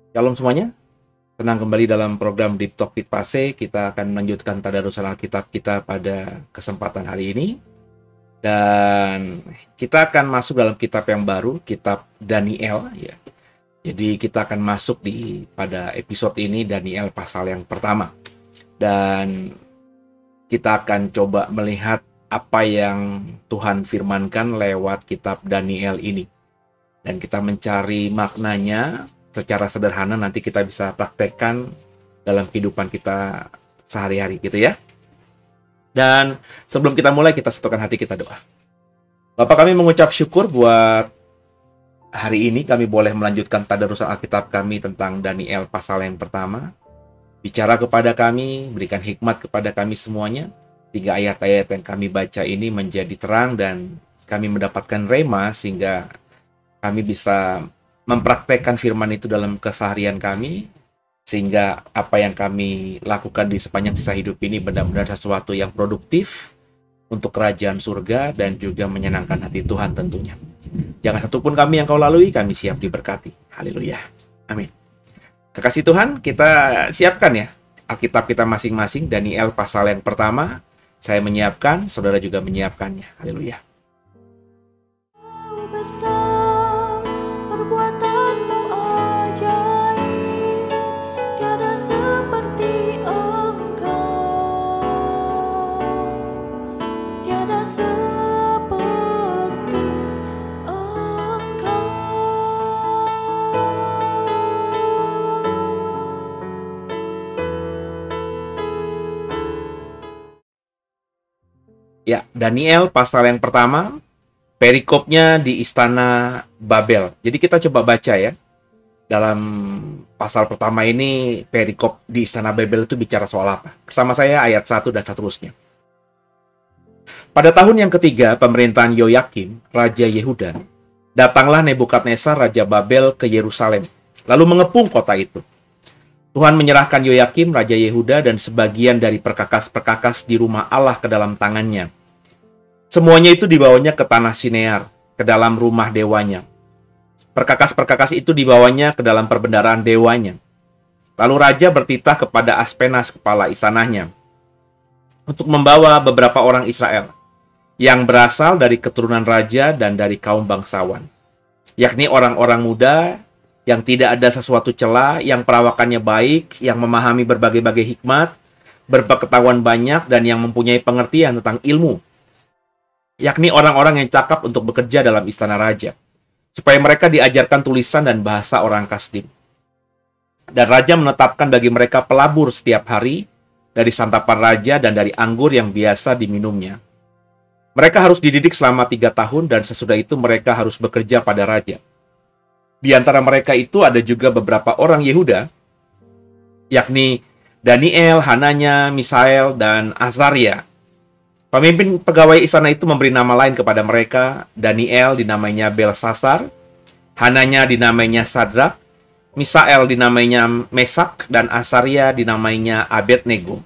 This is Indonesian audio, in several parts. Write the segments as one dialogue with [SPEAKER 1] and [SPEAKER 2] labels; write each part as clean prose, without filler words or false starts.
[SPEAKER 1] Shalom semuanya, senang kembali dalam program Deep Talk with Pase. Kita akan melanjutkan tadarusan Alkitab kita pada kesempatan hari ini. Dan kita akan masuk dalam kitab yang baru, kitab Daniel. Ya. Jadi kita akan masuk pada episode ini Daniel pasal yang pertama. Dan kita akan coba melihat apa yang Tuhan firmankan lewat kitab Daniel ini. Dan kita mencari maknanya secara sederhana, nanti kita bisa praktekkan dalam kehidupan kita sehari-hari gitu ya. Dan sebelum kita mulai, kita satukan hati, kita doa. Bapak, kami mengucap syukur buat hari ini kami boleh melanjutkan tadarusan Alkitab kami tentang Daniel pasal yang pertama. Bicara kepada kami, berikan hikmat kepada kami semuanya. 3 ayat-ayat yang kami baca ini menjadi terang dan kami mendapatkan rema sehingga kami bisa mempraktekkan firman itu dalam keseharian kami, sehingga apa yang kami lakukan di sepanjang sisa hidup ini benar-benar sesuatu yang produktif untuk kerajaan surga dan juga menyenangkan hati Tuhan tentunya. Jangan satupun kami yang kau lalui, kami siap diberkati. Haleluya. Amin. Kekasih Tuhan, kita siapkan ya Alkitab kita masing-masing, Daniel pasal yang pertama. Saya menyiapkan, saudara juga menyiapkannya. Haleluya.
[SPEAKER 2] Perbuatanmu ajaib, tiada seperti Engkau, tiada seperti Engkau.
[SPEAKER 1] Ya, Daniel pasal yang pertama. Perikopnya di istana Babel. Jadi kita coba baca ya. Dalam pasal pertama ini, perikop di istana Babel itu bicara soal apa? Bersama saya ayat 1 dan seterusnya. Pada tahun yang ketiga pemerintahan Yoyakim, Raja Yehuda, datanglah Nebukadnezar, Raja Babel ke Yerusalem, lalu mengepung kota itu. Tuhan menyerahkan Yoyakim, Raja Yehuda, dan sebagian dari perkakas-perkakas di rumah Allah ke dalam tangannya. Semuanya itu dibawanya ke tanah Sinear, ke dalam rumah dewanya. Perkakas-perkakas itu dibawanya ke dalam perbendaharaan dewanya. Lalu raja bertitah kepada Aspenas, kepala istananya, untuk membawa beberapa orang Israel yang berasal dari keturunan raja dan dari kaum bangsawan, yakni orang-orang muda yang tidak ada sesuatu cela, yang perawakannya baik, yang memahami berbagai-bagai hikmat, berpengetahuan banyak, dan yang mempunyai pengertian tentang ilmu, yakni orang-orang yang cakap untuk bekerja dalam istana raja, supaya mereka diajarkan tulisan dan bahasa orang Kasdim. Dan raja menetapkan bagi mereka pelabur setiap hari dari santapan raja dan dari anggur yang biasa diminumnya. Mereka harus dididik selama 3 tahun dan sesudah itu mereka harus bekerja pada raja. Di antara mereka itu ada juga beberapa orang Yehuda, yakni Daniel, Hananya, Misael, dan Azaria. Pemimpin pegawai istana itu memberi nama lain kepada mereka. Daniel dinamainya Belsasar, Hananya dinamainya Sadrak, Misael dinamainya Mesak, dan Azaria dinamainya Abednego.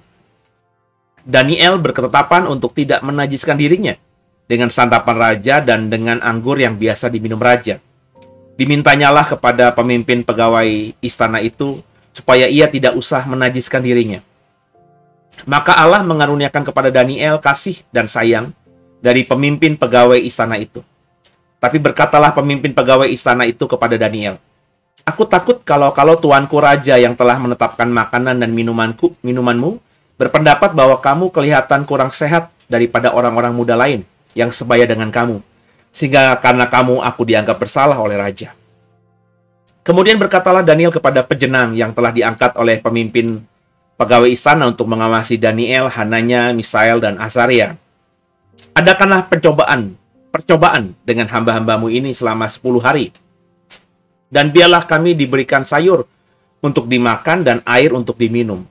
[SPEAKER 1] Daniel berketetapan untuk tidak menajiskan dirinya dengan santapan raja dan dengan anggur yang biasa diminum raja. Dimintanyalah kepada pemimpin pegawai istana itu supaya ia tidak usah menajiskan dirinya. Maka Allah mengaruniakan kepada Daniel kasih dan sayang dari pemimpin pegawai istana itu. Tapi berkatalah pemimpin pegawai istana itu kepada Daniel, "Aku takut kalau tuanku raja yang telah menetapkan makanan dan minumanmu berpendapat bahwa kamu kelihatan kurang sehat daripada orang-orang muda lain yang sebaya dengan kamu, sehingga karena kamu aku dianggap bersalah oleh raja." Kemudian berkatalah Daniel kepada pejenang yang telah diangkat oleh pemimpin pegawai istana untuk mengawasi Daniel, Hananya, Misael, dan Azaria, "Adakanlah percobaan dengan hamba-hambamu ini selama 10 hari Dan biarlah kami diberikan sayur untuk dimakan dan air untuk diminum.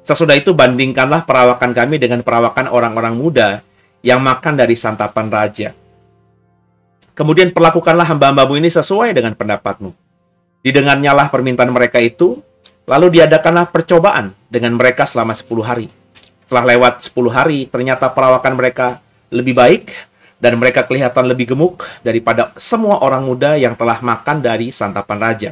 [SPEAKER 1] Sesudah itu bandingkanlah perawakan kami dengan perawakan orang-orang muda yang makan dari santapan raja. Kemudian perlakukanlah hamba-hambamu ini sesuai dengan pendapatmu. Didengarnyalah permintaan mereka itu, lalu diadakanlah percobaan dengan mereka selama 10 hari. Setelah lewat 10 hari, ternyata perawakan mereka lebih baik, dan mereka kelihatan lebih gemuk daripada semua orang muda yang telah makan dari santapan raja.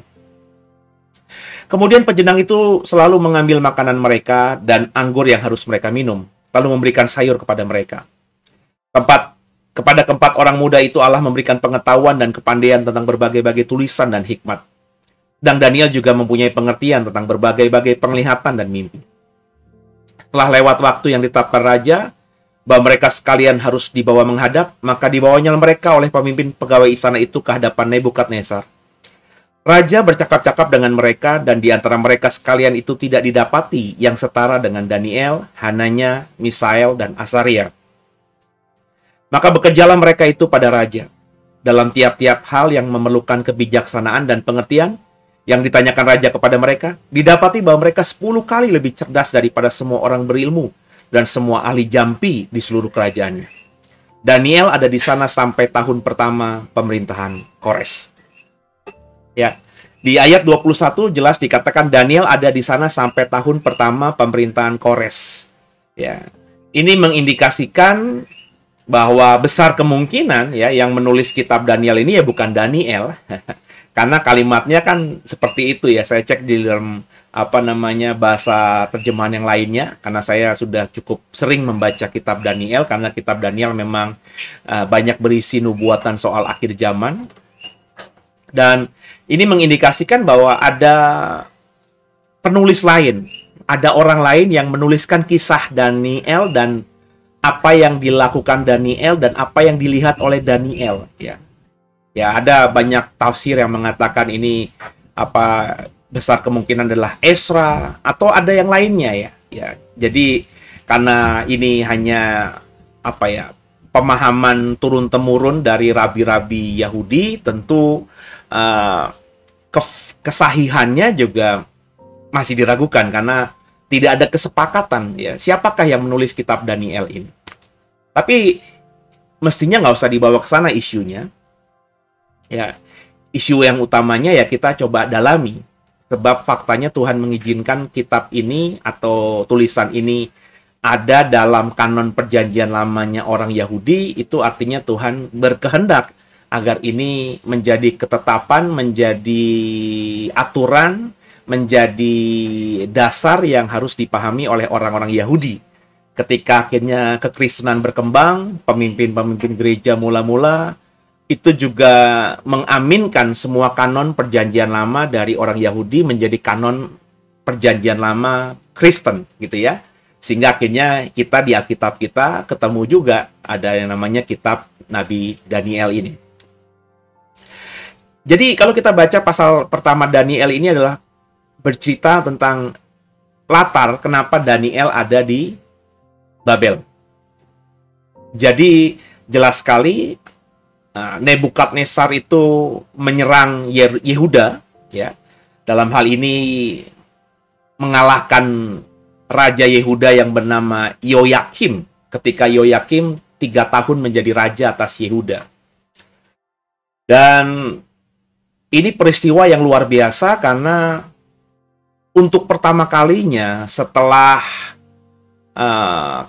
[SPEAKER 1] Kemudian penjenang itu selalu mengambil makanan mereka dan anggur yang harus mereka minum, lalu memberikan sayur kepada mereka. Kepada keempat orang muda itu Allah memberikan pengetahuan dan kepandaian tentang berbagai-bagai tulisan dan hikmat. Dan Daniel juga mempunyai pengertian tentang berbagai-bagai penglihatan dan mimpi. Setelah lewat waktu yang ditetapkan raja, bahwa mereka sekalian harus dibawa menghadap, maka dibawanya mereka oleh pemimpin pegawai istana itu ke hadapan Nebukadnezar. Raja bercakap-cakap dengan mereka, dan di antara mereka sekalian itu tidak didapati yang setara dengan Daniel, Hananya, Misael, dan Asaria. Maka bekerjalah mereka itu pada raja, dalam tiap-tiap hal yang memerlukan kebijaksanaan dan pengertian. Yang ditanyakan raja kepada mereka, didapati bahwa mereka 10 kali lebih cerdas daripada semua orang berilmu dan semua ahli jampi di seluruh kerajaannya. Daniel ada di sana sampai tahun pertama pemerintahan Kores. Ya, di ayat 21 jelas dikatakan Daniel ada di sana sampai tahun pertama pemerintahan Kores. Ya, ini mengindikasikan bahwa besar kemungkinan ya yang menulis kitab Daniel ini ya bukan Daniel. Karena kalimatnya kan seperti itu ya. Saya cek di dalam bahasa terjemahan yang lainnya, karena saya sudah cukup sering membaca kitab Daniel, karena kitab Daniel memang banyak berisi nubuatan soal akhir zaman. Dan ini mengindikasikan bahwa ada penulis lain, ada orang lain yang menuliskan kisah Daniel dan apa yang dilakukan Daniel dan apa yang dilihat oleh Daniel ya. Ya, ada banyak tafsir yang mengatakan ini besar kemungkinan adalah Ezra atau ada yang lainnya ya. Ya, jadi karena ini hanya pemahaman turun temurun dari rabi-rabi Yahudi, tentu kesahihannya juga masih diragukan karena tidak ada kesepakatan ya. Siapakah yang menulis kitab Daniel ini? Tapi mestinya nggak usah dibawa ke sana isunya. Ya, isu yang utamanya ya kita coba dalami. Sebab faktanya Tuhan mengizinkan kitab ini atau tulisan ini ada dalam kanon perjanjian lamanya orang Yahudi, itu artinya Tuhan berkehendak agar ini menjadi ketetapan, menjadi aturan, menjadi dasar yang harus dipahami oleh orang-orang Yahudi. Ketika akhirnya kekristenan berkembang, pemimpin-pemimpin gereja mula-mula itu juga mengaminkan semua kanon perjanjian lama dari orang Yahudi menjadi kanon perjanjian lama Kristen gitu ya. Sehingga akhirnya kita di Alkitab kita ketemu juga ada yang namanya kitab Nabi Daniel ini. Jadi kalau kita baca pasal pertama Daniel ini adalah bercerita tentang latar kenapa Daniel ada di Babel. Jadi jelas sekali Nebukadnezar itu menyerang Yehuda ya. Dalam hal ini mengalahkan Raja Yehuda yang bernama Yoyakim ketika Yoyakim 3 tahun menjadi raja atas Yehuda. Dan ini peristiwa yang luar biasa karena untuk pertama kalinya setelah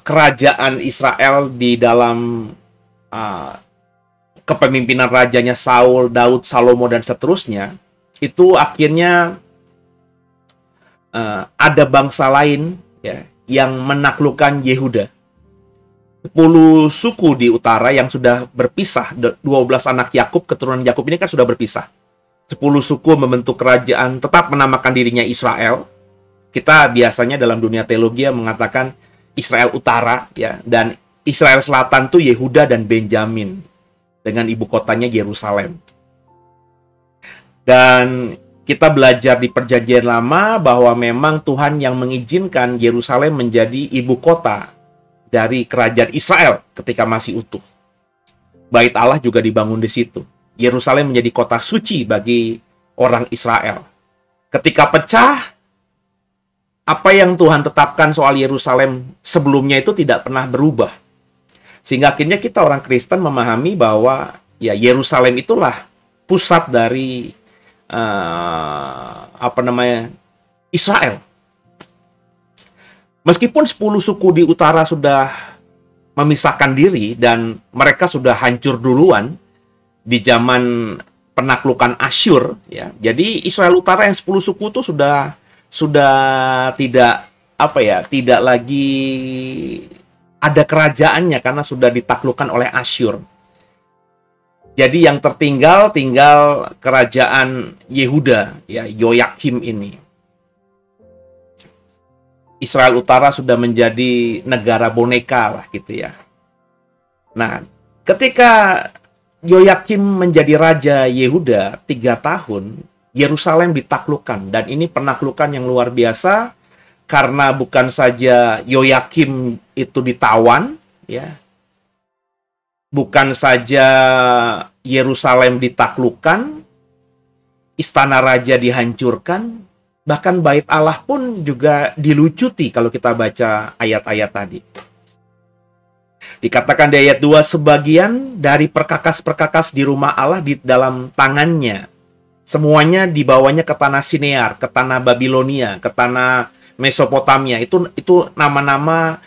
[SPEAKER 1] kerajaan Israel di dalam kepemimpinan rajanya Saul, Daud, Salomo, dan seterusnya, itu akhirnya ada bangsa lain ya, yang menaklukkan Yehuda. 10 suku di utara yang sudah berpisah, 12 anak Yakub, keturunan Yakub ini kan sudah berpisah. 10 suku membentuk kerajaan, tetap menamakan dirinya Israel. Kita biasanya dalam dunia teologi mengatakan Israel Utara ya, dan Israel Selatan tuh Yehuda dan Benjamin dengan ibu kotanya Yerusalem. Dan kita belajar di perjanjian lama bahwa memang Tuhan yang mengizinkan Yerusalem menjadi ibu kota dari kerajaan Israel ketika masih utuh. Bait Allah juga dibangun di situ. Yerusalem menjadi kota suci bagi orang Israel. Ketika pecah, apa yang Tuhan tetapkan soal Yerusalem sebelumnya itu tidak pernah berubah. Sehingga akhirnya kita orang Kristen memahami bahwa ya Yerusalem itulah pusat dari Israel. Meskipun 10 suku di utara sudah memisahkan diri dan mereka sudah hancur duluan di zaman penaklukan Asyur, ya. Jadi Israel utara yang 10 suku itu sudah tidak tidak lagi ada kerajaannya karena sudah ditaklukkan oleh Asyur. Jadi yang tinggal kerajaan Yehuda, ya, Yoyakim ini. Israel utara sudah menjadi negara boneka lah gitu ya. Nah, ketika Yoyakim menjadi raja Yehuda 3 tahun, Yerusalem ditaklukkan. Dan ini penaklukan yang luar biasa karena bukan saja Yoyakim itu ditawan, ya, bukan saja Yerusalem ditaklukkan, istana raja dihancurkan, bahkan bait Allah pun juga dilucuti kalau kita baca ayat-ayat tadi. Dikatakan di ayat 2, sebagian dari perkakas-perkakas di rumah Allah di dalam tangannya. Semuanya dibawanya ke tanah Sinear, ke tanah Babilonia, ke tanah Mesopotamia. Itu nama-nama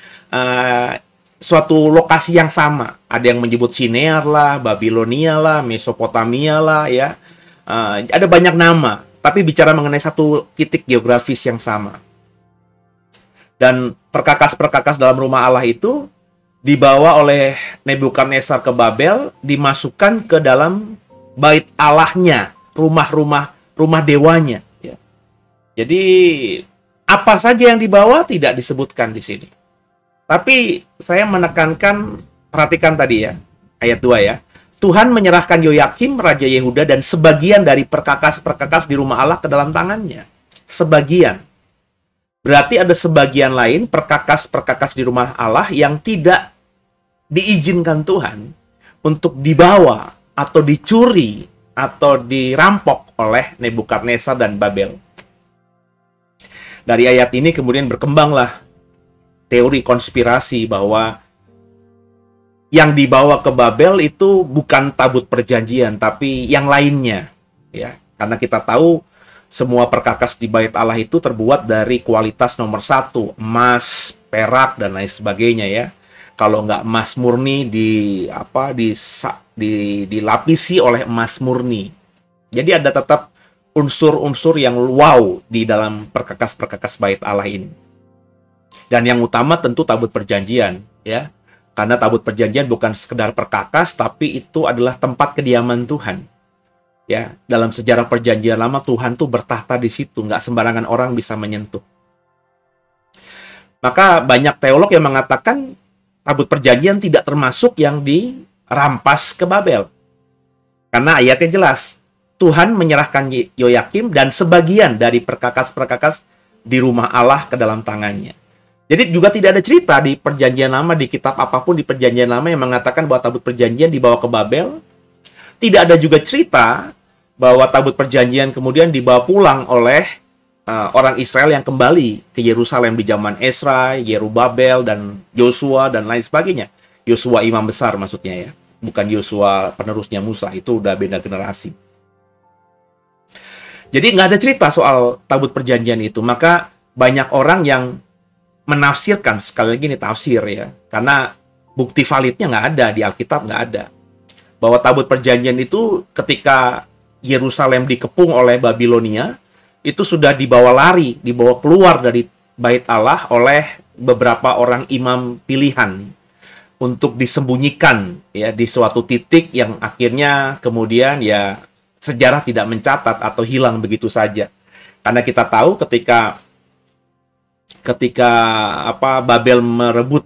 [SPEAKER 1] suatu lokasi yang sama. Ada yang menyebut Sinear lah, Babilonia lah, Mesopotamia lah, ya. Ada banyak nama, tapi bicara mengenai satu titik geografis yang sama. Dan perkakas-perkakas dalam rumah Allah itu dibawa oleh Nebukadnezar ke Babel, dimasukkan ke dalam bait Allahnya, rumah dewanya. Ya. Jadi apa saja yang dibawa tidak disebutkan di sini. Tapi saya menekankan, perhatikan tadi ya, ayat 2 ya. Tuhan menyerahkan Yoyakim, Raja Yehuda, dan sebagian dari perkakas-perkakas di rumah Allah ke dalam tangannya. Sebagian. Berarti ada sebagian lain, perkakas-perkakas di rumah Allah yang tidak diizinkan Tuhan untuk dibawa, atau dicuri, atau dirampok oleh Nebukadnezar dan Babel. Dari ayat ini kemudian berkembanglah teori konspirasi bahwa yang dibawa ke Babel itu bukan tabut perjanjian, tapi yang lainnya, ya. Karena kita tahu semua perkakas di bait Allah itu terbuat dari kualitas nomor 1, emas, perak, dan lain sebagainya, ya. Kalau nggak emas murni dilapisi oleh emas murni. Jadi ada tetap unsur-unsur yang wow di dalam perkakas-perkakas bait Allah ini. Dan yang utama tentu tabut perjanjian, ya. Karena tabut perjanjian bukan sekedar perkakas, tapi itu adalah tempat kediaman Tuhan. Ya, dalam sejarah perjanjian lama Tuhan tuh bertahta di situ, nggak sembarangan orang bisa menyentuh. Maka banyak teolog yang mengatakan tabut perjanjian tidak termasuk yang dirampas ke Babel. Karena ayatnya jelas, Tuhan menyerahkan Yoyakim dan sebagian dari perkakas-perkakas di rumah Allah ke dalam tangannya. Jadi juga tidak ada cerita di perjanjian lama, di kitab apapun di perjanjian lama yang mengatakan bahwa tabut perjanjian dibawa ke Babel. Tidak ada juga cerita bahwa tabut perjanjian kemudian dibawa pulang oleh orang Israel yang kembali ke Yerusalem di zaman Esra, Yerubabel, dan Yosua, dan lain sebagainya. Yosua imam besar maksudnya, ya. Bukan Yosua penerusnya Musa, itu udah beda generasi. Jadi nggak ada cerita soal tabut perjanjian itu. Maka banyak orang yang menafsirkan, sekali lagi ini tafsir ya, karena bukti validnya nggak ada, di Alkitab nggak ada, bahwa tabut perjanjian itu ketika Yerusalem dikepung oleh Babilonia, itu sudah dibawa keluar dari bait Allah oleh beberapa orang imam pilihan untuk disembunyikan ya di suatu titik yang akhirnya kemudian ya sejarah tidak mencatat atau hilang begitu saja. Karena kita tahu ketika Babel merebut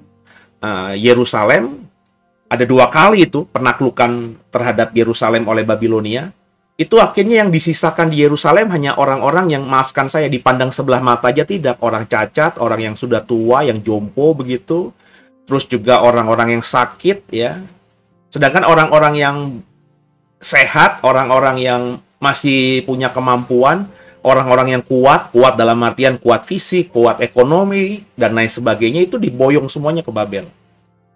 [SPEAKER 1] Yerusalem, ada 2 kali itu penaklukan terhadap Yerusalem oleh Babilonia. Itu akhirnya yang disisakan di Yerusalem hanya orang-orang yang, maafkan saya, dipandang sebelah mata aja tidak. Orang cacat, orang yang sudah tua, yang jompo begitu. Terus juga orang-orang yang sakit, ya. Sedangkan orang-orang yang sehat, orang-orang yang masih punya kemampuan, orang-orang yang kuat, kuat dalam artian kuat fisik, kuat ekonomi, dan lain sebagainya itu diboyong semuanya ke Babel.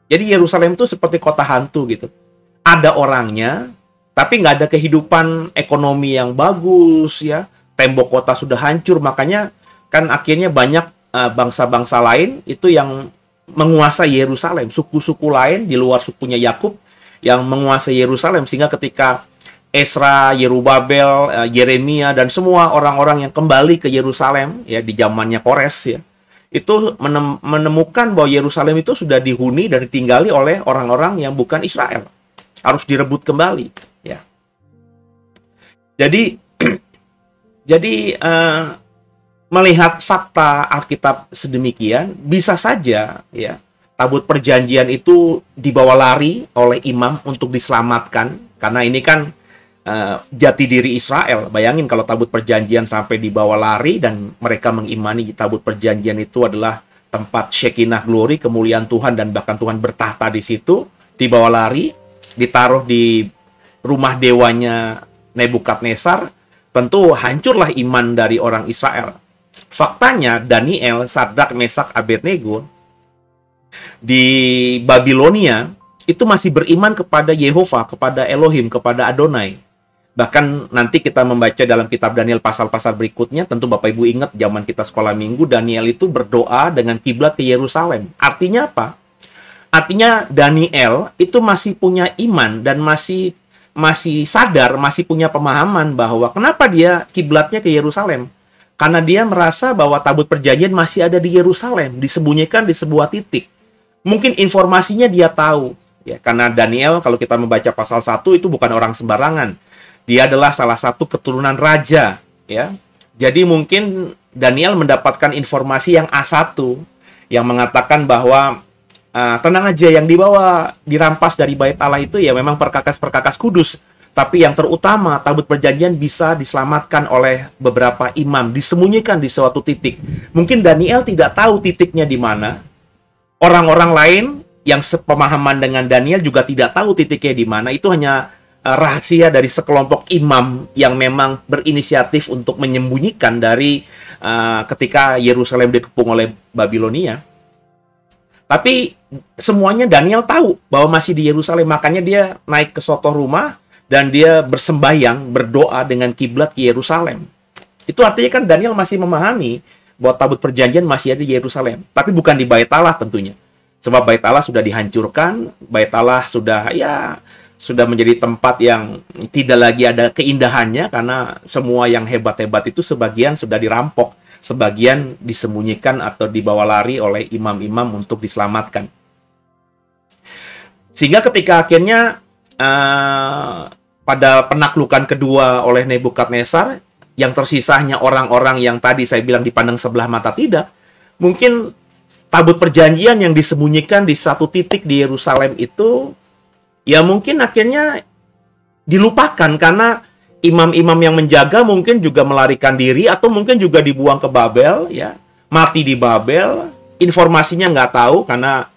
[SPEAKER 1] Jadi Yerusalem itu seperti kota hantu gitu. Ada orangnya, tapi nggak ada kehidupan ekonomi yang bagus ya. Tembok kota sudah hancur, makanya kan akhirnya banyak bangsa-bangsa lain itu yang menguasai Yerusalem, suku-suku lain di luar sukunya Yakub yang menguasai Yerusalem, sehingga ketika Esra, Yerubabel, Yeremia dan semua orang-orang yang kembali ke Yerusalem ya di zamannya Kores ya, itu menemukan bahwa Yerusalem itu sudah dihuni dan ditinggali oleh orang-orang yang bukan Israel, harus direbut kembali ya. Jadi melihat fakta Alkitab sedemikian, bisa saja ya tabut perjanjian itu dibawa lari oleh imam untuk diselamatkan, karena ini kan jati diri Israel. Bayangin kalau tabut perjanjian sampai dibawa lari dan mereka mengimani tabut perjanjian itu adalah tempat Shekinah glory, kemuliaan Tuhan, dan bahkan Tuhan bertahta di situ, dibawa lari, ditaruh di rumah dewanya Nebukadnezar, tentu hancurlah iman dari orang Israel. Faktanya Daniel, Sadrak, Mesak, Abednego di Babilonia itu masih beriman kepada Yehova, kepada Elohim, kepada Adonai. Bahkan nanti kita membaca dalam kitab Daniel pasal-pasal berikutnya, tentu Bapak Ibu ingat zaman kita sekolah minggu, Daniel itu berdoa dengan kiblat ke Yerusalem. Artinya apa? Artinya Daniel itu masih punya iman dan masih sadar, masih punya pemahaman bahwa kenapa dia kiblatnya ke Yerusalem. Karena dia merasa bahwa tabut perjanjian masih ada di Yerusalem, disembunyikan di sebuah titik. Mungkin informasinya dia tahu. Ya, karena Daniel, kalau kita membaca pasal 1, itu bukan orang sembarangan. Dia adalah salah satu keturunan raja. Ya. Jadi mungkin Daniel mendapatkan informasi yang A1, yang mengatakan bahwa tenang aja, yang dirampas dari bait Allah itu ya memang perkakas-perkakas kudus. Tapi yang terutama, tabut perjanjian bisa diselamatkan oleh beberapa imam, disembunyikan di suatu titik. Mungkin Daniel tidak tahu titiknya di mana. Orang-orang lain yang sepemahaman dengan Daniel juga tidak tahu titiknya di mana. Itu hanya rahasia dari sekelompok imam yang memang berinisiatif untuk menyembunyikan dari ketika Yerusalem dikepung oleh Babilonia. Tapi semuanya Daniel tahu bahwa masih di Yerusalem, makanya dia naik ke suatu rumah dan dia bersembahyang, berdoa dengan kiblat ke Yerusalem. Itu artinya kan Daniel masih memahami bahwa tabut perjanjian masih ada di Yerusalem, tapi bukan di bait Allah tentunya. Sebab bait Allah sudah dihancurkan, bait Allah sudah menjadi tempat yang tidak lagi ada keindahannya, karena semua yang hebat-hebat itu sebagian sudah dirampok, sebagian disembunyikan atau dibawa lari oleh imam-imam untuk diselamatkan. Sehingga ketika akhirnya pada penaklukan kedua oleh Nebukadnezar, yang tersisa hanya orang-orang yang tadi saya bilang dipandang sebelah mata tidak, mungkin tabut perjanjian yang disembunyikan di satu titik di Yerusalem itu ya mungkin akhirnya dilupakan, karena imam-imam yang menjaga mungkin juga melarikan diri, atau mungkin juga dibuang ke Babel, ya, mati di Babel. Informasinya nggak tahu, karena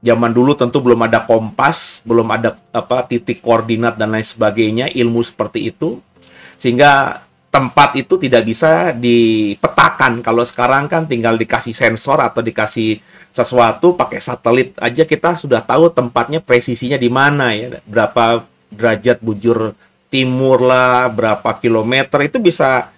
[SPEAKER 1] zaman dulu tentu belum ada kompas, belum ada titik koordinat dan lain sebagainya, ilmu seperti itu, sehingga tempat itu tidak bisa dipetakan. Kalau sekarang kan tinggal dikasih sensor atau dikasih sesuatu pakai satelit aja, kita sudah tahu tempatnya, presisinya di mana ya, berapa derajat bujur timur lah, berapa kilometer, itu bisa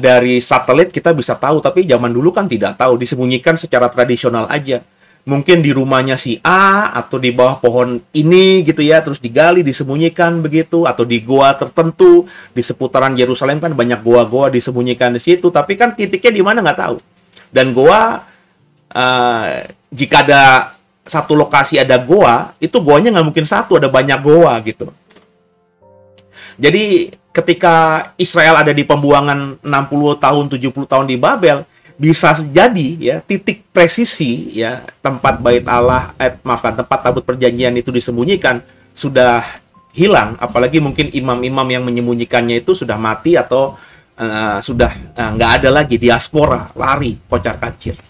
[SPEAKER 1] dari satelit kita bisa tahu. Tapi zaman dulu kan tidak tahu, disembunyikan secara tradisional aja. Mungkin di rumahnya si A, atau di bawah pohon ini gitu ya, terus digali, disembunyikan begitu, atau di goa tertentu di seputaran Yerusalem kan banyak goa-goa, disembunyikan di situ, tapi kan titiknya di mana nggak tahu. Dan goa, jika ada satu lokasi ada goa, itu goanya nggak mungkin satu, ada banyak goa gitu. Jadi ketika Israel ada di pembuangan 60 tahun, 70 tahun di Babel, bisa jadi ya titik presisi ya tempat bait Allah, tempat tabut perjanjian itu disembunyikan sudah hilang, apalagi mungkin imam-imam yang menyembunyikannya itu sudah mati atau sudah nggak ada lagi, diaspora, lari kocar-kacir.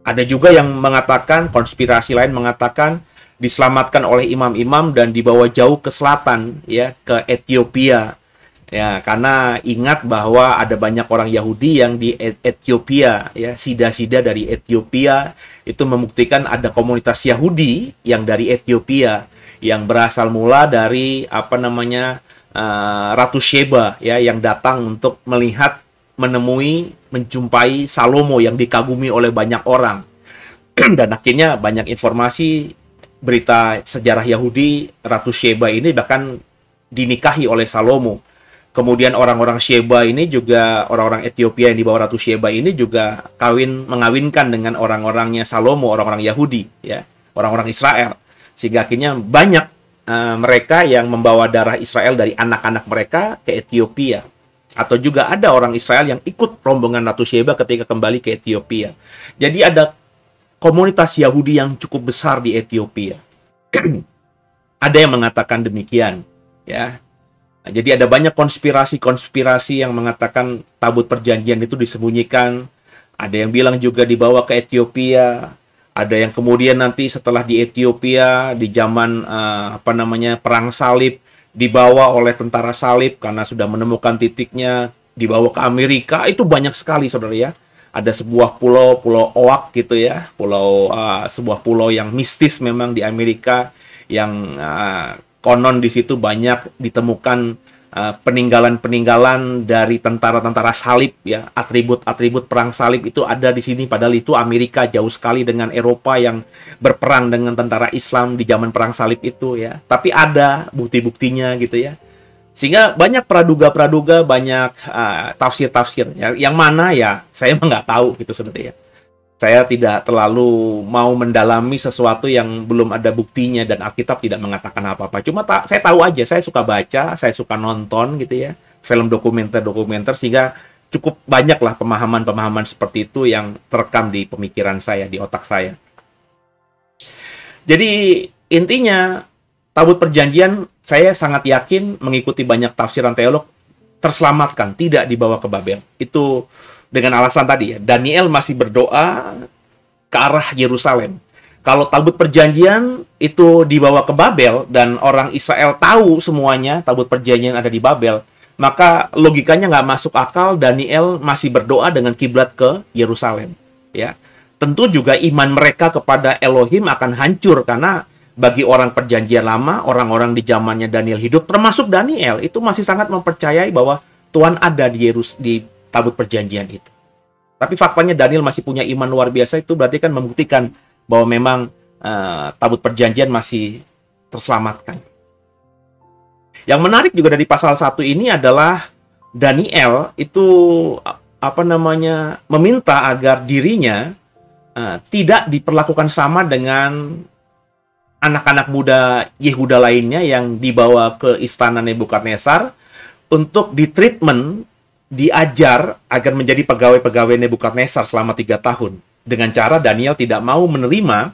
[SPEAKER 1] Ada juga yang mengatakan, konspirasi lain mengatakan diselamatkan oleh imam-imam dan dibawa jauh ke selatan, ya, ke Ethiopia. Ya, karena ingat bahwa ada banyak orang Yahudi yang di Ethiopia, ya, sida-sida dari Ethiopia itu membuktikan ada komunitas Yahudi yang dari Ethiopia yang berasal mula dari Ratu Sheba, ya, yang datang untuk melihat, menemui, menjumpai Salomo yang dikagumi oleh banyak orang. Dan akhirnya banyak informasi berita sejarah Yahudi, Ratu Sheba ini bahkan dinikahi oleh Salomo. Kemudian orang-orang Sheba ini juga, orang-orang Ethiopia yang di bawah Ratu Sheba ini juga mengawinkan dengan orang-orangnya Salomo, orang-orang Yahudi, ya, orang-orang Israel. Sehingga akhirnya banyak mereka yang membawa darah Israel dari anak-anak mereka ke Ethiopia. Atau juga ada orang Israel yang ikut rombongan Ratu Sheba ketika kembali ke Ethiopia. Jadi ada komunitas Yahudi yang cukup besar di Ethiopia. Ada yang mengatakan demikian, ya. Nah, jadi ada banyak konspirasi-konspirasi yang mengatakan tabut perjanjian itu disembunyikan. Ada yang bilang juga dibawa ke Ethiopia. Ada yang kemudian nanti setelah di Ethiopia di zaman perang salib dibawa oleh tentara salib karena sudah menemukan titiknya, dibawa ke Amerika. Itu banyak sekali, saudara, ya. Ada sebuah pulau Oak gitu, ya, sebuah pulau yang mistis memang di Amerika yang konon di situ banyak ditemukan peninggalan-peninggalan dari tentara-tentara salib, ya, atribut-atribut perang salib itu ada di sini. Padahal itu Amerika jauh sekali dengan Eropa yang berperang dengan tentara Islam di zaman perang salib itu, ya. Tapi ada bukti-buktinya gitu, ya. Sehingga banyak praduga-praduga, banyak tafsir-tafsir. Ya, yang mana ya saya nggak tahu gitu, saudara, ya. Saya tidak terlalu mau mendalami sesuatu yang belum ada buktinya dan Alkitab tidak mengatakan apa-apa. Cuma saya tahu aja, saya suka baca, saya suka nonton gitu, ya, film dokumenter-dokumenter, sehingga cukup banyaklah pemahaman-pemahaman seperti itu yang terekam di pemikiran saya, di otak saya. Jadi intinya tabut perjanjian, saya sangat yakin mengikuti banyak tafsiran teolog, terselamatkan, tidak dibawa ke Babel. Itu dengan alasan tadi, ya, Daniel masih berdoa ke arah Yerusalem. Kalau tabut perjanjian itu dibawa ke Babel dan orang Israel tahu semuanya tabut perjanjian ada di Babel, maka logikanya nggak masuk akal Daniel masih berdoa dengan kiblat ke Yerusalem, ya. Tentu juga iman mereka kepada Elohim akan hancur karena bagi orang perjanjian lama, orang-orang di zamannya Daniel hidup, termasuk Daniel, itu masih sangat mempercayai bahwa Tuhan ada di tabut perjanjian itu. Tapi faktanya Daniel masih punya iman luar biasa, itu berarti kan membuktikan bahwa memang tabut perjanjian masih terselamatkan. Yang menarik juga dari pasal 1 ini adalah Daniel itu meminta agar dirinya tidak diperlakukan sama dengan anak-anak muda Yehuda lainnya yang dibawa ke istana Nebukadnezar untuk ditreatment, diajar agar menjadi pegawai-pegawai Nebukadnezar selama 3 tahun. Dengan cara Daniel tidak mau menerima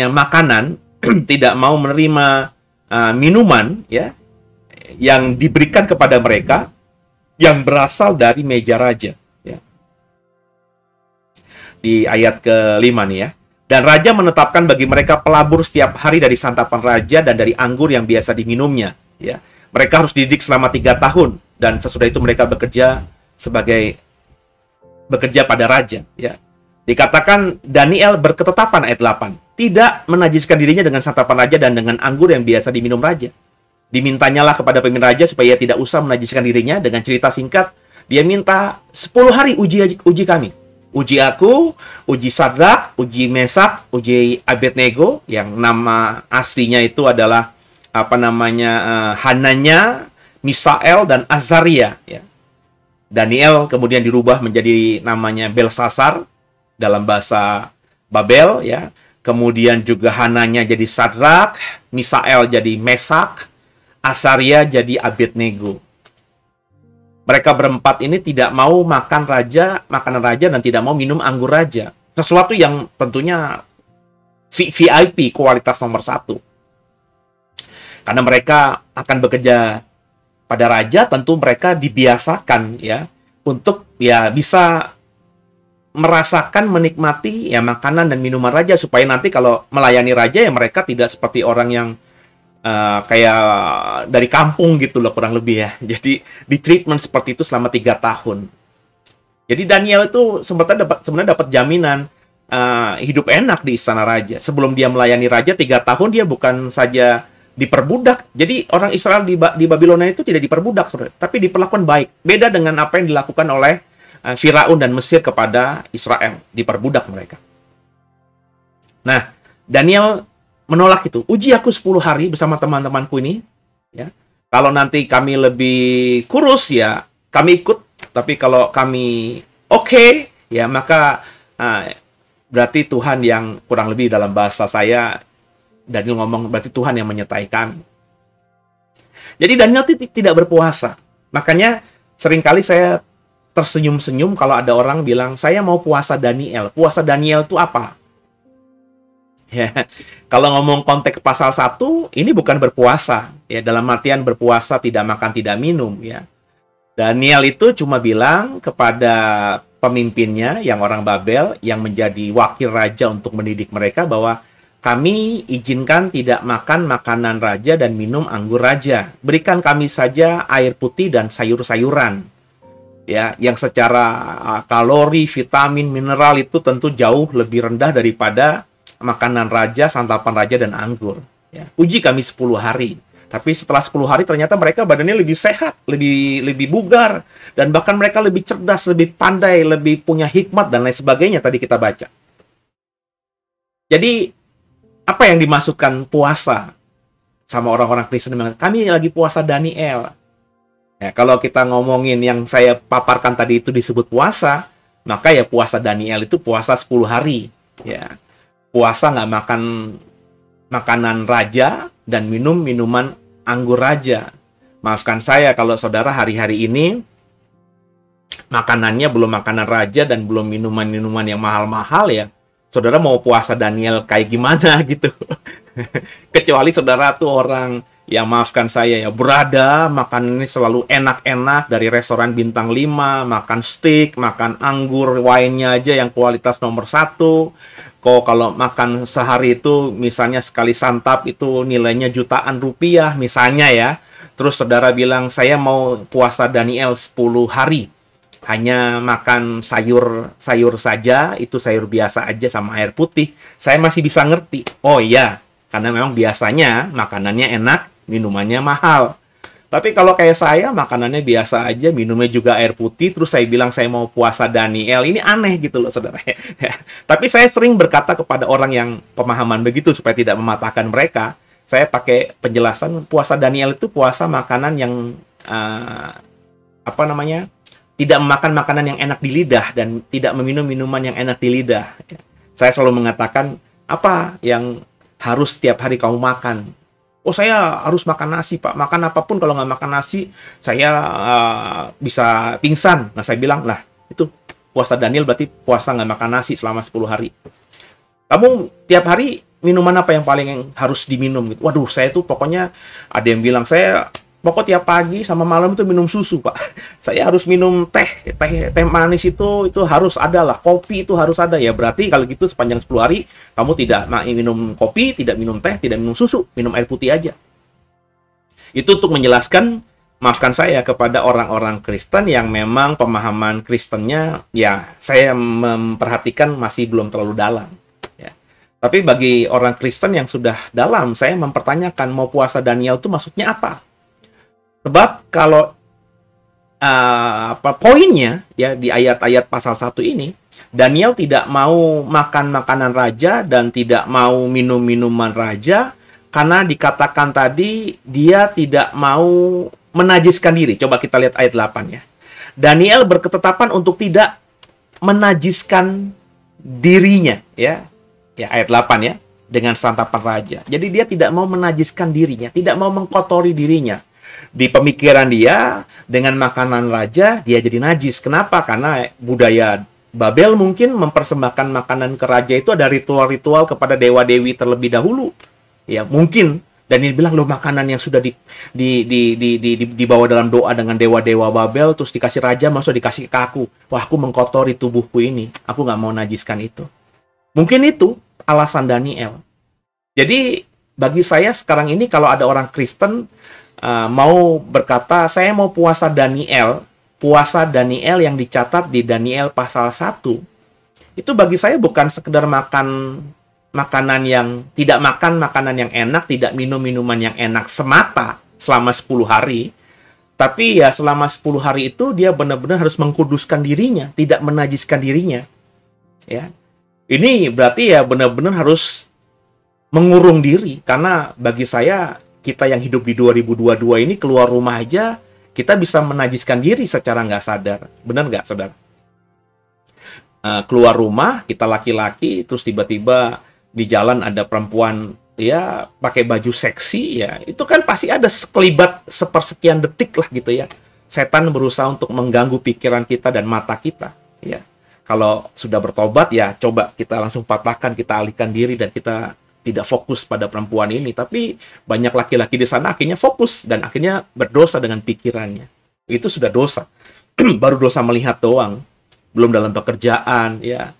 [SPEAKER 1] makanan, tidak mau menerima minuman, ya, yang diberikan kepada mereka yang berasal dari meja raja, ya. Di ayat ke-5 nih, ya. Dan raja menetapkan bagi mereka pelabur setiap hari dari santapan raja dan dari anggur yang biasa diminumnya, ya. Mereka harus dididik selama 3 tahun dan sesudah itu mereka bekerja pada raja, ya. Dikatakan Daniel berketetapan ayat 8, tidak menajiskan dirinya dengan santapan raja dan dengan anggur yang biasa diminum raja. Dimintanyalah kepada pemimpin raja supaya tidak usah menajiskan dirinya. Dengan cerita singkat, dia minta 10 hari uji kami. Uji aku, uji Sadrak, uji Mesak, uji Abednego, yang nama aslinya itu adalah Hananya, Misael, dan Azaria, ya. Daniel kemudian dirubah menjadi namanya Belsasar dalam bahasa Babel, ya. Kemudian juga Hananya jadi Sadrak, Misael jadi Mesak, Azaria jadi Abednego. Mereka berempat ini tidak mau makan makanan raja dan tidak mau minum anggur raja. Sesuatu yang tentunya VIP, kualitas nomor 1. Karena mereka akan bekerja pada raja, tentu mereka dibiasakan, ya, untuk ya bisa merasakan, menikmati ya makanan dan minuman raja, supaya nanti kalau melayani raja ya mereka tidak seperti orang yang kayak dari kampung gitu loh, kurang lebih ya. Jadi di treatment seperti itu selama 3 tahun. Jadi Daniel itu sebenarnya dapat jaminan hidup enak di istana raja. Sebelum dia melayani raja 3 tahun, dia bukan saja diperbudak. Jadi orang Israel di Babilonia itu tidak diperbudak, saudara, tapi diperlakukan baik. Beda dengan apa yang dilakukan oleh Firaun dan Mesir kepada Israel, diperbudak mereka. Nah, Daniel menolak itu. Uji aku 10 hari bersama teman-temanku ini, ya. Kalau nanti kami lebih kurus ya kami ikut, tapi kalau kami oke, ya maka berarti Tuhan yang, kurang lebih dalam bahasa saya, Daniel ngomong berarti Tuhan yang menyertai kami. Jadi Daniel tidak berpuasa. Makanya seringkali saya tersenyum-senyum kalau ada orang bilang, saya mau puasa Daniel. Puasa Daniel itu apa? Ya, kalau ngomong konteks pasal 1, ini bukan berpuasa. Ya, dalam artian berpuasa tidak makan, tidak minum. Ya. Daniel itu cuma bilang kepada pemimpinnya, yang orang Babel, yang menjadi wakil raja untuk mendidik mereka, bahwa kami izinkan tidak makan makanan raja dan minum anggur raja. Berikan kami saja air putih dan sayur-sayuran. Ya, yang secara kalori, vitamin, mineral itu tentu jauh lebih rendah daripada makanan raja, santapan raja, dan anggur. Ya. Uji kami 10 hari. Tapi setelah 10 hari ternyata mereka badannya lebih sehat, lebih bugar, dan bahkan mereka lebih cerdas, lebih pandai, lebih punya hikmat, dan lain sebagainya tadi kita baca. Jadi, apa yang dimasukkan puasa sama orang-orang Kristen? Kami lagi puasa Daniel. Ya, kalau kita ngomongin yang saya paparkan tadi itu disebut puasa, maka ya puasa Daniel itu puasa 10 hari. Ya. Puasa nggak makan makanan raja dan minum minuman anggur raja. Maafkan saya kalau saudara hari-hari ini makanannya belum makanan raja dan belum minuman-minuman yang mahal-mahal ya. Saudara mau puasa Daniel kayak gimana gitu. Kecuali saudara tuh orang yang, maafkan saya ya, berada makanannya selalu enak-enak dari restoran bintang 5, makan steak, makan anggur, wine-nya aja yang kualitas nomor 1. Kok kalau makan sehari itu misalnya sekali santap itu nilainya jutaan rupiah misalnya ya. Terus saudara bilang saya mau puasa Daniel 10 hari. Hanya makan sayur saja, itu sayur biasa aja sama air putih. Saya masih bisa ngerti. Oh iya, karena memang biasanya makanannya enak, minumannya mahal. Tapi kalau kayak saya, makanannya biasa aja, minumnya juga air putih, terus saya bilang saya mau puasa Daniel. Ini aneh gitu loh, saudara. Tapi saya sering berkata kepada orang yang pemahaman begitu, supaya tidak mematahkan mereka, saya pakai penjelasan, puasa Daniel itu puasa makanan yang, tidak memakan makanan yang enak di lidah, dan tidak meminum minuman yang enak di lidah. Saya selalu mengatakan, apa yang harus setiap hari kamu makan? Oh, saya harus makan nasi, Pak. Makan apapun, kalau nggak makan nasi, saya bisa pingsan. Nah, saya bilang, lah, itu puasa Daniel berarti puasa nggak makan nasi selama 10 hari. Kamu tiap hari minuman apa yang paling harus diminum? Gitu. Waduh, saya tuh pokoknya ada yang bilang, saya pokok tiap pagi sama malam itu minum susu, Pak. Saya harus minum teh manis itu harus ada lah. Kopi itu harus ada ya. Berarti kalau gitu sepanjang 10 hari kamu tidak minum kopi, tidak minum teh, tidak minum susu, minum air putih aja. Itu untuk menjelaskan, maafkan saya, kepada orang-orang Kristen yang memang pemahaman Kristennya ya saya memperhatikan masih belum terlalu dalam. Ya. Tapi bagi orang Kristen yang sudah dalam, saya mempertanyakan mau puasa Daniel itu maksudnya apa? Sebab kalau poinnya ya di ayat-ayat pasal 1 ini, Daniel tidak mau makan makanan raja dan tidak mau minum minuman raja karena dikatakan tadi dia tidak mau menajiskan diri. Coba kita lihat ayat 8 ya. Daniel berketetapan untuk tidak menajiskan dirinya ya. Ya ayat 8 ya, dengan santapan raja. Jadi dia tidak mau menajiskan dirinya, tidak mau mengkotori dirinya. Di pemikiran dia, dengan makanan raja, dia jadi najis. Kenapa? Karena budaya Babel mungkin mempersembahkan makanan ke raja itu ada ritual-ritual kepada dewa-dewi terlebih dahulu. Ya, mungkin Daniel bilang, loh makanan yang sudah dibawa dalam doa dengan dewa-dewa Babel, terus dikasih raja, maksud dikasih ke aku. Wah, aku mengkotori tubuhku ini. Aku nggak mau najiskan itu. Mungkin itu alasan Daniel. Jadi, bagi saya sekarang ini kalau ada orang Kristen mau berkata, saya mau puasa Daniel yang dicatat di Daniel pasal 1, itu bagi saya bukan sekedar makan makanan yang tidak makan makanan yang enak, tidak minum minuman yang enak semata selama 10 hari. Tapi ya selama 10 hari itu dia benar-benar harus mengkuduskan dirinya, tidak menajiskan dirinya. Ya. Ini berarti ya benar-benar harus mengurung diri, karena bagi saya kita yang hidup di 2022 ini keluar rumah aja kita bisa menajiskan diri secara nggak sadar. Benar nggak, saudara? Keluar rumah, kita laki-laki, terus tiba-tiba di jalan ada perempuan ya pakai baju seksi, ya itu kan pasti ada sekelibat sepersekian detik lah gitu ya. Setan berusaha untuk mengganggu pikiran kita dan mata kita, ya. Kalau sudah bertobat ya coba kita langsung patahkan, kita alihkan diri dan kita tidak fokus pada perempuan ini. Tapi banyak laki-laki di sana akhirnya fokus dan akhirnya berdosa dengan pikirannya. Itu sudah dosa. Baru dosa melihat doang, belum dalam pekerjaan, ya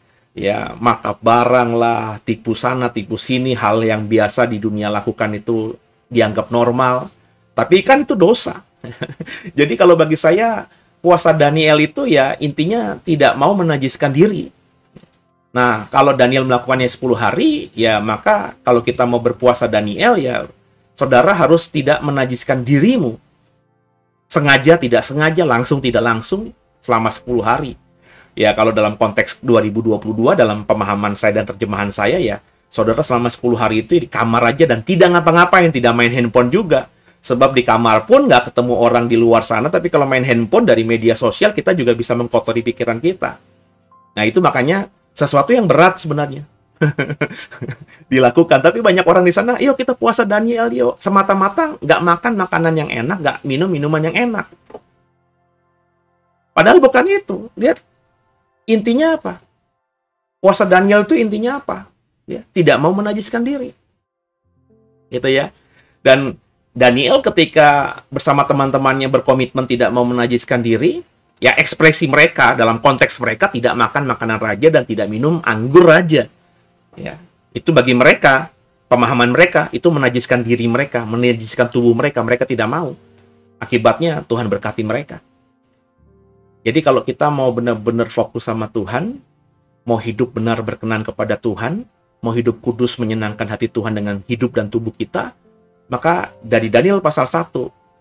[SPEAKER 1] markup barang lah, tipu sana, tipu sini, hal yang biasa di dunia lakukan itu dianggap normal. Tapi kan itu dosa. Jadi kalau bagi saya, puasa Daniel itu ya intinya tidak mau menajiskan diri. Nah, kalau Daniel melakukannya 10 hari, ya maka kalau kita mau berpuasa Daniel, ya saudara harus tidak menajiskan dirimu. Sengaja, tidak sengaja, langsung, tidak langsung, selama 10 hari. Ya, kalau dalam konteks 2022, dalam pemahaman saya dan terjemahan saya, ya, saudara selama 10 hari itu di kamar aja dan tidak ngapa-ngapain, tidak main handphone juga. Sebab di kamar pun nggak ketemu orang di luar sana, tapi kalau main handphone dari media sosial, kita juga bisa mengkotori pikiran kita. Nah, itu makanya sesuatu yang berat sebenarnya dilakukan. Tapi banyak orang di sana, yuk kita puasa Daniel, yuk. Semata-mata nggak makan makanan yang enak, nggak minum minuman yang enak. Padahal bukan itu. Lihat, intinya apa? Puasa Daniel itu intinya apa? Ya, tidak mau menajiskan diri. Gitu ya. Dan Daniel ketika bersama teman-temannya berkomitmen tidak mau menajiskan diri, ya ekspresi mereka dalam konteks mereka tidak makan makanan raja dan tidak minum anggur raja. Ya, itu bagi mereka, pemahaman mereka itu menajiskan diri mereka, menajiskan tubuh mereka, mereka tidak mau. Akibatnya Tuhan berkati mereka. Jadi kalau kita mau benar-benar fokus sama Tuhan, mau hidup benar berkenan kepada Tuhan, mau hidup kudus menyenangkan hati Tuhan dengan hidup dan tubuh kita, maka dari Daniel pasal 1,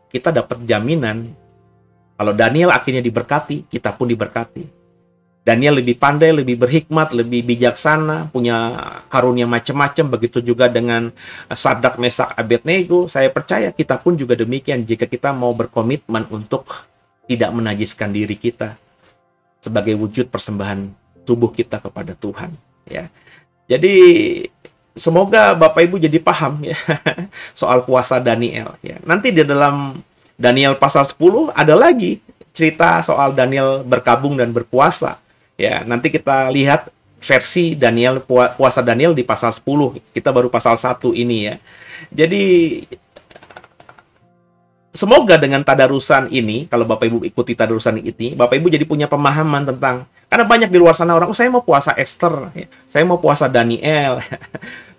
[SPEAKER 1] kita dapat jaminan kalau Daniel akhirnya diberkati, kita pun diberkati. Daniel lebih pandai, lebih berhikmat, lebih bijaksana, punya karunia macam-macam, begitu juga dengan Sadrak, Mesak, Abednego. Saya percaya kita pun juga demikian jika kita mau berkomitmen untuk tidak menajiskan diri kita sebagai wujud persembahan tubuh kita kepada Tuhan, ya. Jadi semoga Bapak Ibu jadi paham ya soal puasa Daniel, ya. Nanti di dalam Daniel pasal 10 ada lagi cerita soal Daniel berkabung dan berpuasa, ya. Nanti kita lihat versi Daniel puasa Daniel di pasal 10. Kita baru pasal 1 ini, ya. Jadi semoga dengan tadarusan ini, kalau Bapak Ibu ikuti tadarusan ini, Bapak Ibu jadi punya pemahaman tentang, karena banyak di luar sana orang, oh saya mau puasa Esther, ya, saya mau puasa Daniel.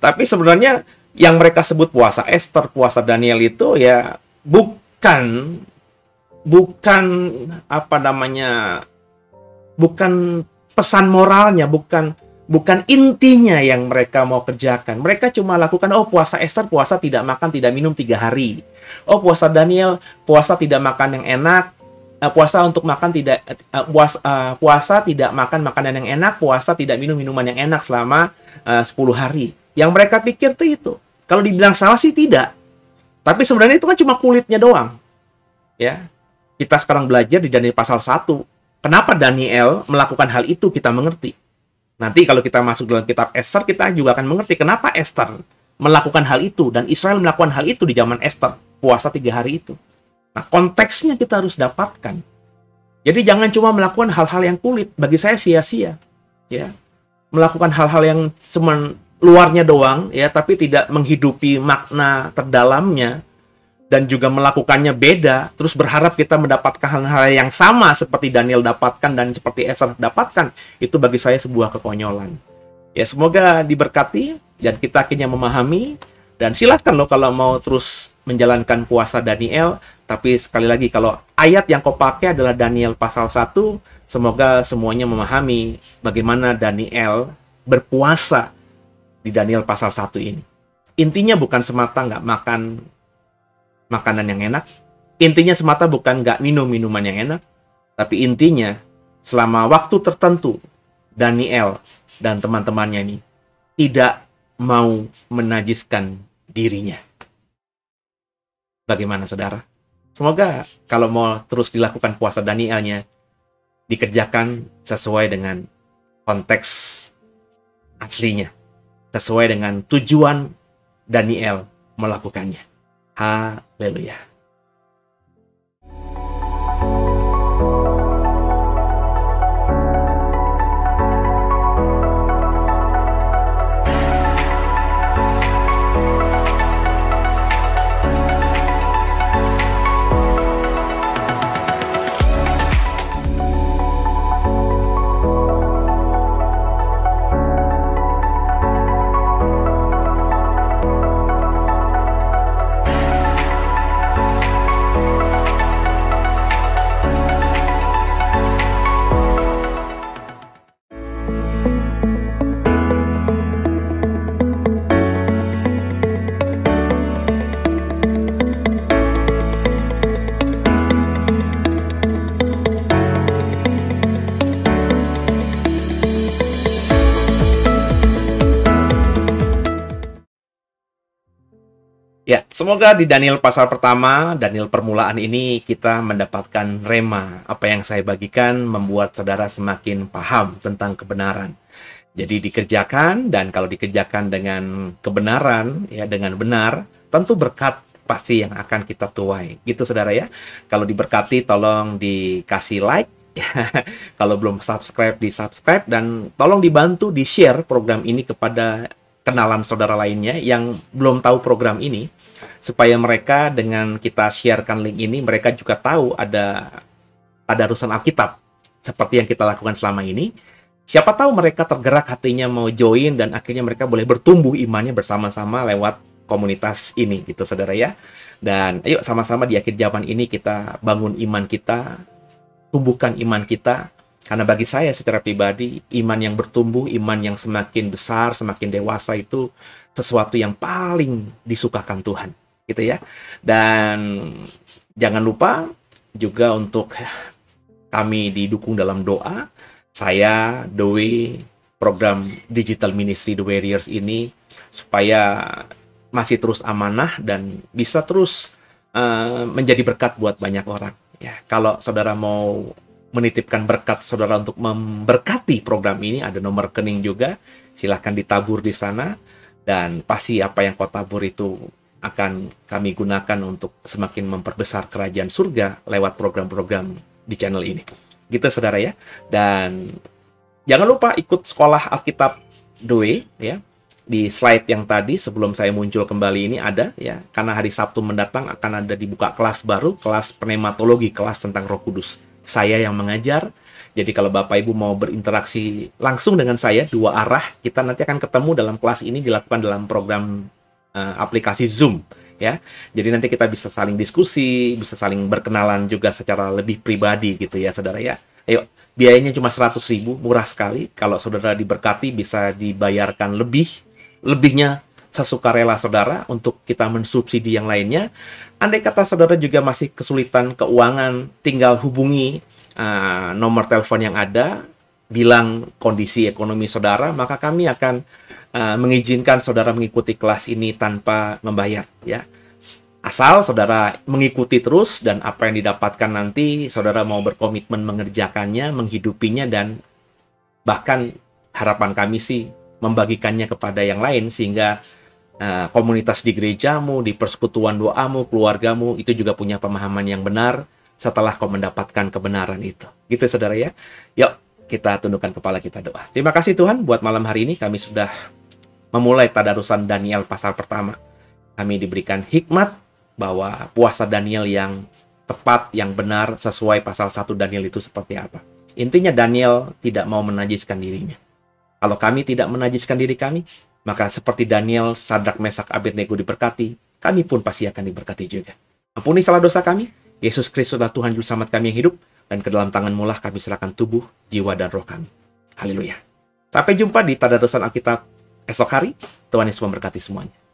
[SPEAKER 1] Tapi sebenarnya yang mereka sebut puasa Esther, puasa Daniel itu ya bukan apa namanya, bukan pesan moralnya, bukan intinya yang mereka mau kerjakan. Mereka cuma lakukan, oh puasa Esther, puasa tidak makan, tidak minum 3 hari. Oh puasa Daniel, puasa tidak makan yang enak, puasa untuk makan tidak, puasa tidak makan makanan yang enak, puasa tidak minum minuman yang enak selama 10 hari. Yang mereka pikir tuh itu. Kalau dibilang salah sih tidak. Tapi sebenarnya itu kan cuma kulitnya doang. Ya. Kita sekarang belajar di Daniel pasal 1. Kenapa Daniel melakukan hal itu, kita mengerti. Nanti kalau kita masuk dalam kitab Esther, kita juga akan mengerti kenapa Esther melakukan hal itu dan Israel melakukan hal itu di zaman Esther, puasa 3 hari itu. Nah, konteksnya kita harus dapatkan. Jadi jangan cuma melakukan hal-hal yang kulit, bagi saya sia-sia. Ya. Melakukan hal-hal yang cuma luarnya doang ya, tapi tidak menghidupi makna terdalamnya dan juga melakukannya beda, terus berharap kita mendapatkan hal-hal yang sama seperti Daniel dapatkan dan seperti Ezra dapatkan, itu bagi saya sebuah kekonyolan. Ya, semoga diberkati dan kita akhirnya memahami. Dan silahkan loh kalau mau terus menjalankan puasa Daniel. Tapi sekali lagi, kalau ayat yang kau pakai adalah Daniel pasal 1, semoga semuanya memahami bagaimana Daniel berpuasa di Daniel pasal 1 ini. Intinya bukan semata nggak makan makanan yang enak. Intinya semata bukan nggak minum minuman yang enak. Tapi intinya, selama waktu tertentu, Daniel dan teman-temannya ini tidak mau menajiskan dirinya. Bagaimana saudara? Semoga kalau mau terus dilakukan puasa Danielnya, dikerjakan sesuai dengan konteks aslinya, sesuai dengan tujuan Daniel melakukannya. Haleluya. Ya, semoga di Daniel pasal pertama, Daniel permulaan ini kita mendapatkan rema. Apa yang saya bagikan membuat saudara semakin paham tentang kebenaran. Jadi dikerjakan, dan kalau dikerjakan dengan kebenaran, ya dengan benar, tentu berkat pasti yang akan kita tuai. Gitu saudara ya. Kalau diberkati tolong dikasih like. Kalau belum subscribe, di-subscribe. Dan tolong dibantu di-share program ini kepada kenalan saudara lainnya yang belum tahu program ini, supaya mereka dengan kita sharekan link ini, mereka juga tahu ada tadarusan Alkitab seperti yang kita lakukan selama ini. Siapa tahu mereka tergerak hatinya mau join, dan akhirnya mereka boleh bertumbuh imannya bersama-sama lewat komunitas ini, gitu saudara ya. Dan ayo sama-sama di akhir zaman ini kita bangun iman kita, tumbuhkan iman kita. Karena bagi saya secara pribadi, iman yang bertumbuh, iman yang semakin besar, semakin dewasa itu sesuatu yang paling disukakan Tuhan, gitu ya. Dan jangan lupa juga untuk kami didukung dalam doa. Saya, Doi, program Digital Ministry The Warriors ini, supaya masih terus amanah dan bisa terus menjadi berkat buat banyak orang. Ya, kalau saudara mau menitipkan berkat saudara untuk memberkati program ini, ada nomor rekening juga, silahkan ditabur di sana, dan pasti apa yang kau tabur itu akan kami gunakan untuk semakin memperbesar kerajaan surga lewat program-program di channel ini, gitu saudara ya. Dan jangan lupa ikut sekolah Alkitab Doi ya. Di slide yang tadi sebelum saya muncul kembali ini ada ya, karena hari Sabtu mendatang akan ada dibuka kelas baru, kelas pneumatologi, kelas tentang Roh Kudus. Saya yang mengajar. Jadi kalau Bapak Ibu mau berinteraksi langsung dengan saya, dua arah, kita nanti akan ketemu dalam kelas ini, dilakukan dalam program aplikasi Zoom ya. Jadi nanti kita bisa saling diskusi, bisa saling berkenalan juga secara lebih pribadi gitu ya saudara ya. Ayo, biayanya cuma 100.000, murah sekali. Kalau saudara diberkati bisa dibayarkan lebihnya sesukarela saudara untuk kita mensubsidi yang lainnya. Andai kata saudara juga masih kesulitan keuangan, tinggal hubungi nomor telepon yang ada, bilang kondisi ekonomi saudara, maka kami akan mengizinkan saudara mengikuti kelas ini tanpa membayar ya. Asal saudara mengikuti terus, dan apa yang didapatkan nanti saudara mau berkomitmen mengerjakannya, menghidupinya, dan bahkan harapan kami sih membagikannya kepada yang lain, sehingga komunitas di gerejamu, di persekutuan doamu, keluargamu itu juga punya pemahaman yang benar setelah kau mendapatkan kebenaran itu. Gitu saudara ya. Yuk kita tundukkan kepala, kita doa. Terima kasih Tuhan buat malam hari ini, kami sudah memulai tadarusan Daniel pasal pertama, kami diberikan hikmat bahwa puasa Daniel yang tepat, yang benar, sesuai pasal 1 Daniel itu seperti apa. Intinya Daniel tidak mau menajiskan dirinya. Kalau kami tidak menajiskan diri kami, maka seperti Daniel, Sadrak, Mesak, Abednego diberkati, kami pun pasti akan diberkati juga. Ampuni salah dosa kami, Yesus Kristus adalah Tuhan Juru Selamat kami yang hidup, dan ke dalam tangan-Mu lah kami serahkan tubuh, jiwa, dan roh kami. Haleluya. Sampai jumpa di tadarusan Alkitab esok hari. Tuhan Yesus memberkati semuanya.